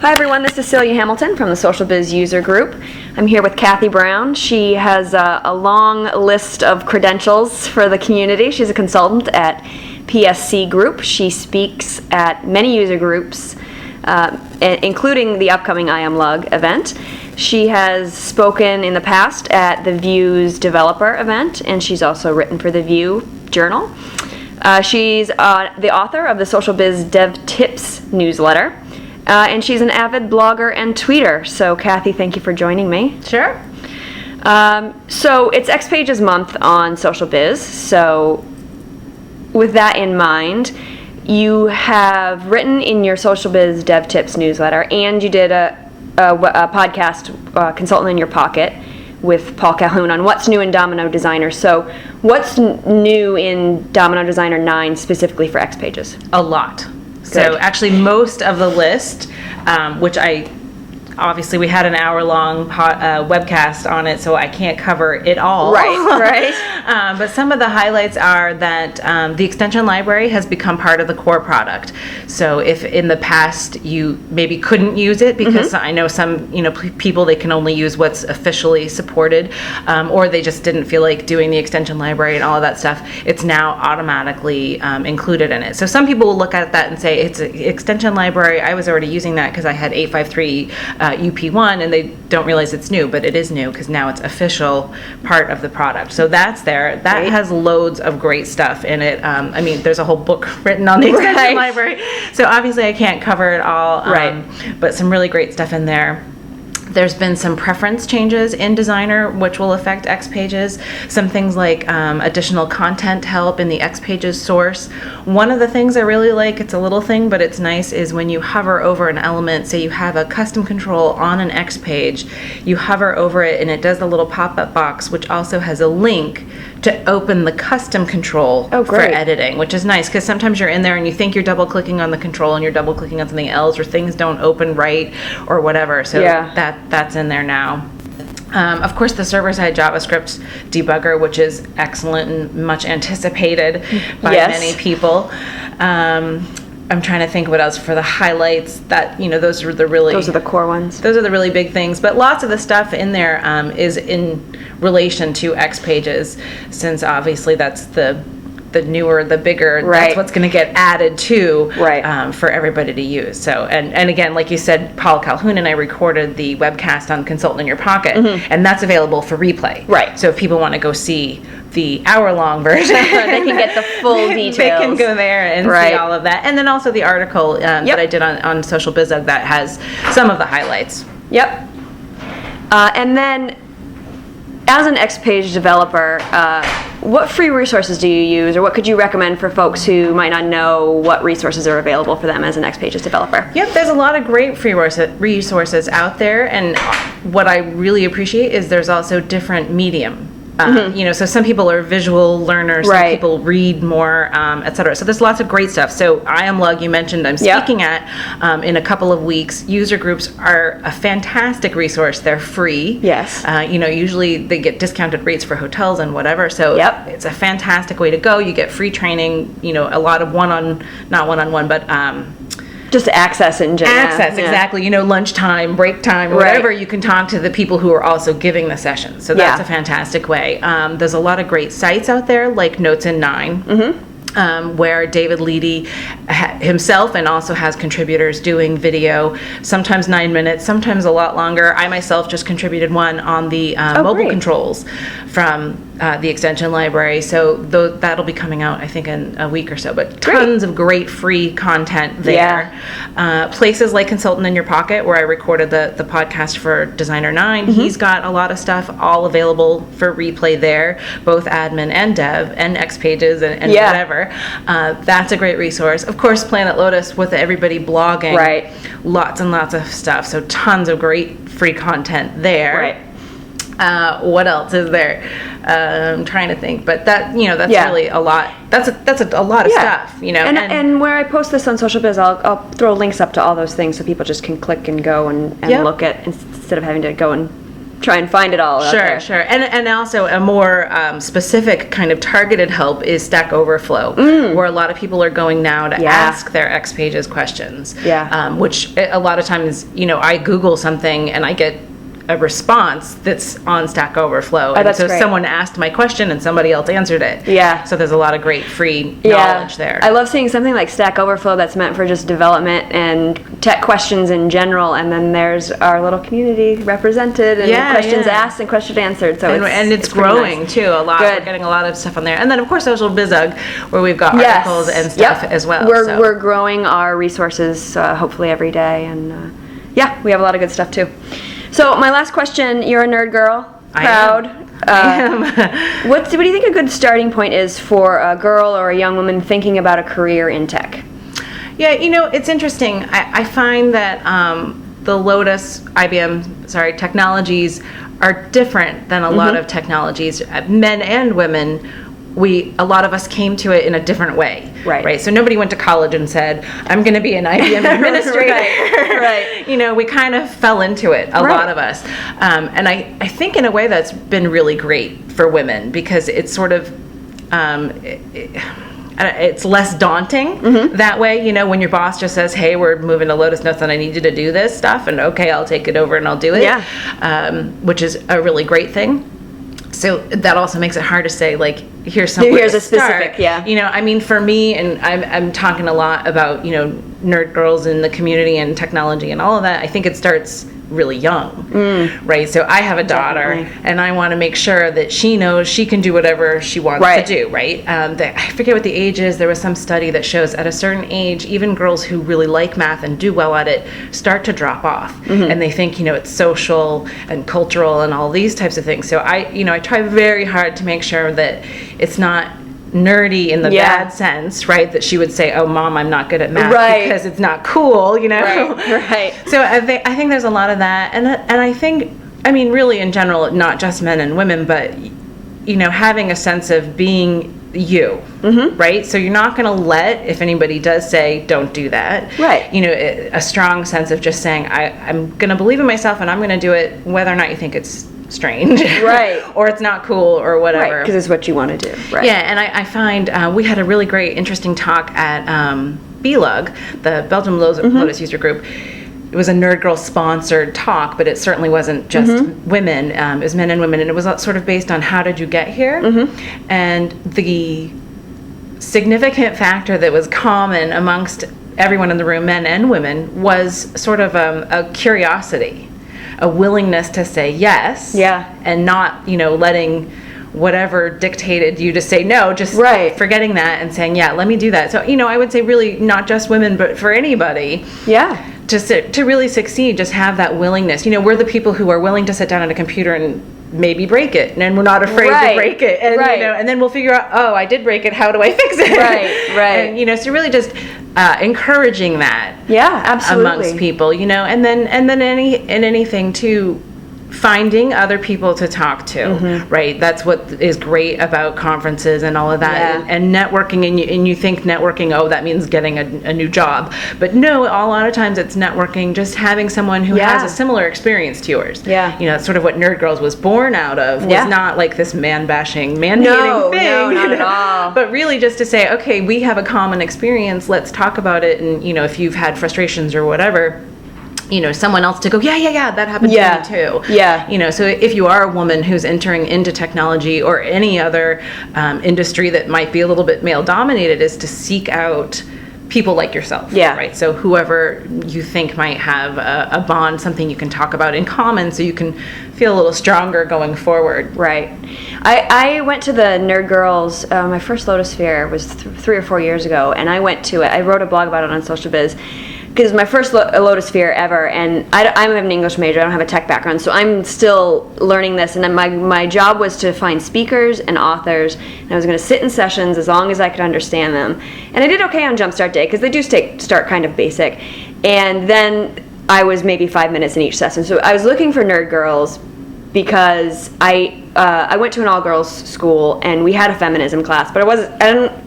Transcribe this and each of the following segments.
Hi everyone, this is Celia Hamilton from the Social Biz User Group. I'm here with Kathy Brown. She has a long list of credentials for the community. She's a consultant at PSC Group. She speaks at many user groups, including the upcoming I Am Lug event. She has spoken in the past at the Vue's developer event, and she's also written for the Vue Journal. She's the author of the Social Biz Dev Tips newsletter. And she's an avid blogger and tweeter. So, Kathy, thank you for joining me. Sure. So, it's XPages month on Social Biz. So, with that in mind, you have written in your Social Biz Dev Tips newsletter, and you did a podcast, Consultant in Your Pocket, with Paul Calhoun on what's new in Domino Designer. So, what's new in Domino Designer 9 specifically for XPages? A lot. Good. So actually most of the list, which obviously we had an hour-long webcast on it, so I can't cover it all. Right. But some of the highlights are that the extension library has become part of the core product. So if in the past you maybe couldn't use it because I know some people, they can only use what's officially supported, or they just didn't feel like doing the extension library and all of that stuff, it's now automatically included in it. So some people will look at that and say, it's an extension library, I was already using that because I had 853 UP1, and they don't realize it's new, but it is new because now it's official part of the product. So that's there. That has loads of great stuff in it. I mean, there's a whole book written on the extension library, so obviously I can't cover it all, but some really great stuff in there. There's been some preference changes in Designer, which will affect XPages. Some things like additional content help in the XPages source. One of the things I really like, it's a little thing, but it's nice, is when you hover over an element, say you have a custom control on an XPage, you hover over it and it does the little pop-up box, which also has a link to open the custom control for editing, which is nice because sometimes you're in there and you think you're double-clicking on the control and you're double-clicking on something else, or things don't open right or whatever. So that's in there now. Of course, the server-side JavaScript debugger, which is excellent and much anticipated by many people. I'm trying to think what else for the highlights. That those are the core ones. Those are the really big things. But lots of the stuff in there is in relation to XPages, since obviously that's the newer, the bigger, that's what's going to get added to for everybody to use. So, and again, like you said, Paul Calhoun and I recorded the webcast on Consultant in Your Pocket, and that's available for replay. So if people want to go see the hour-long version, they can get the full details. They can go there and see all of that. And then also the article that I did on Social BizUg that has some of the highlights. And then, as an XPage developer, what free resources do you use, or what could you recommend for folks who might not know what resources are available for them as an XPages developer? There's a lot of great free resources out there, and what I really appreciate is there's also different medium. So some people are visual learners, some people read more, etc. So there's lots of great stuff. So I Am Lug, you mentioned I'm speaking at in a couple of weeks. User groups are a fantastic resource. They're free. Usually they get discounted rates for hotels and whatever. So it's a fantastic way to go. You get free training. A lot of not one-on-one, but just access in general. Exactly. Lunchtime, break time, whatever, you can talk to the people who are also giving the session. So that's a fantastic way. There's a lot of great sites out there, like Notes in 9. Where David Leedy himself and also has contributors doing video, sometimes 9 minutes, sometimes a lot longer. I myself just contributed one on the mobile controls from the extension library. So that'll be coming out, I think, in a week or so. But tons of great free content there. Places like Consultant in Your Pocket, where I recorded the podcast for Designer 9, he's got a lot of stuff all available for replay there, both admin and dev and XPages and whatever. That's a great resource. Of course, Planet Lotus with everybody blogging. Lots and lots of stuff. So tons of great free content there. What else is there? I'm trying to think, but that's really a lot. That's a lot of stuff, And where I post this on Social Biz, I'll throw links up to all those things so people just can click and go and look at, instead of having to go and try and find it all out there. Sure. And also a more specific kind of targeted help is Stack Overflow, where a lot of people are going now to ask their XPages questions. Yeah. Which a lot of times, I Google something and I get a response that's on Stack Overflow. And that's so great. someone asked my question and somebody else answered it. Yeah. So there's a lot of great free knowledge there. I love seeing something like Stack Overflow that's meant for just development and tech questions in general, and then there's our little community represented and questions asked and questions answered. So it's pretty growing nice. too a lot. Good. We're getting a lot of stuff on there, and then of course Social BizUg, where we've got articles and stuff as well. We're growing our resources hopefully every day, and we have a lot of good stuff too. So my last question: you're a nerd girl, proud. I am. What do you think a good starting point is for a girl or a young woman thinking about a career in tech? Yeah, it's interesting. I find that the Lotus, IBM, technologies are different than a lot of technologies. Men and women, a lot of us came to it in a different way. Right. So nobody went to college and said, I'm going to be an IBM administrator. Right. We kind of fell into it, a lot of us. And I think in a way that's been really great for women, because it's sort of, it's less daunting that way, when your boss just says, hey, we're moving to Lotus Notes and I need you to do this stuff, and okay, I'll take it over and I'll do it, which is a really great thing. So that also makes it hard to say, like, here's a specific, for me, and I'm talking a lot about, nerd girls in the community and technology and all of that. I think it starts really young, right? So I have a daughter, and I want to make sure that she knows she can do whatever she wants to do, right? I forget what the age is. There was some study that shows at a certain age, even girls who really like math and do well at it start to drop off, and they think, it's social and cultural and all these types of things. So I try very hard to make sure that it's not nerdy in the bad sense, right? That she would say, "Oh, Mom, I'm not good at math because it's not cool," Right. So I think there's a lot of that, and I think, really in general, not just men and women, but having a sense of being you, right? So you're not going to let, if anybody does say, "Don't do that," right? A strong sense of just saying, I'm going to believe in myself, and I'm going to do it, whether or not you think it's strange, right, or it's not cool, or whatever, right, because it's what you want to do, right? Yeah, and I find we had a really great, interesting talk at BLUG, the Belgium Lotus User Group. It was a Nerd Girl sponsored talk, but it certainly wasn't just women. It was men and women, and it was sort of based on how did you get here, and the significant factor that was common amongst everyone in the room, men and women, was sort of a curiosity. A willingness to say yes, and not, letting whatever dictated you to say no, just forgetting that and saying, let me do that. So, I would say really not just women, but for anybody, to really succeed, just have that willingness. We're the people who are willing to sit down at a computer and maybe break it, and we're not afraid to break it, and and then we'll figure out, oh, I did break it, how do I fix it? Right. And so really just encouraging that, absolutely, amongst people, and then anything too, finding other people to talk to, right? That's what is great about conferences and all of that, and networking. And you think networking, oh, that means getting a new job, but no, a lot of times it's networking, just having someone who has a similar experience to yours. That's sort of what Nerd Girls was born out of. Was not like this man-bashing, man-hating thing. No, not at all. But really just to say, okay, we have a common experience. Let's talk about it. And if you've had frustrations or whatever, someone else to go, that happened to me too. So if you are a woman who's entering into technology or any other industry that might be a little bit male dominated, is to seek out people like yourself, right? So whoever you think might have a bond, something you can talk about in common, so you can feel a little stronger going forward. Right. I went to the Nerd Girls, my first Lotus Fair was 3 or 4 years ago, and I went to it. I wrote a blog about it on Social Biz, because my first Lotus Fair ever, and I'm an English major, I don't have a tech background, so I'm still learning this, and then my job was to find speakers and authors, and I was going to sit in sessions as long as I could understand them. And I did okay on Jumpstart Day, because they do start kind of basic, and then I was maybe 5 minutes in each session. So I was looking for Nerd Girls, because I went to an all-girls school, and we had a feminism class, but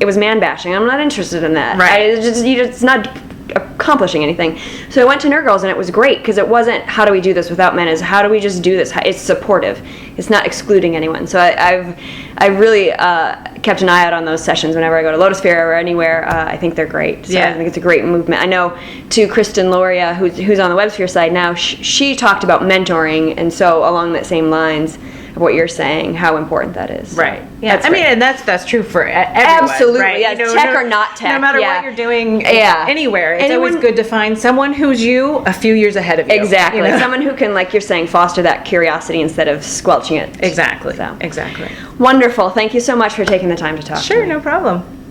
it was man bashing. I'm not interested in that. Right. It's not accomplishing anything. So I went to Nerd Girls, and it was great because it wasn't how do we do this without men, is how do we just do this. It's supportive. It's not excluding anyone. So I really kept an eye out on those sessions whenever I go to Lotusphere or anywhere. I think they're great. So I think it's a great movement. I know to Kristen Loria, who's on the WebSphere side now, she talked about mentoring, and so along that same lines of what you're saying, how important that is. Right. Yeah. I mean, and that's true for everyone. Absolutely. Right? Yeah. Tech or not tech. No matter what you're doing anywhere, it's always good to find someone who's you a few years ahead of you. Exactly. You know? Someone who can, like you're saying, foster that curiosity instead of squelching it. Exactly. So. Exactly. Wonderful. Thank you so much for taking the time to talk. Sure. No problem.